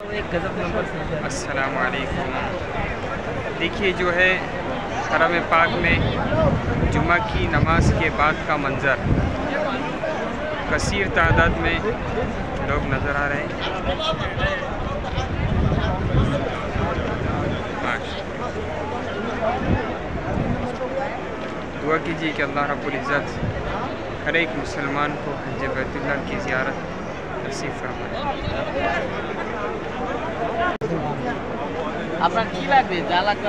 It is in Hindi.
अस्सलामु अलैकुम। देखिए जो है हरम पाक में जुमा की नमाज के बाद का मंज़र, कसीर तादाद में लोग नज़र आ रहे हैं। दुआ कीजिए कि अल्लाह रब्बुल इज़्ज़त हर एक मुसलमान को हज बैतुल्लाह की ज़ियारत नसीब फरमाए। আপনার কি লাগবে যা লাগবে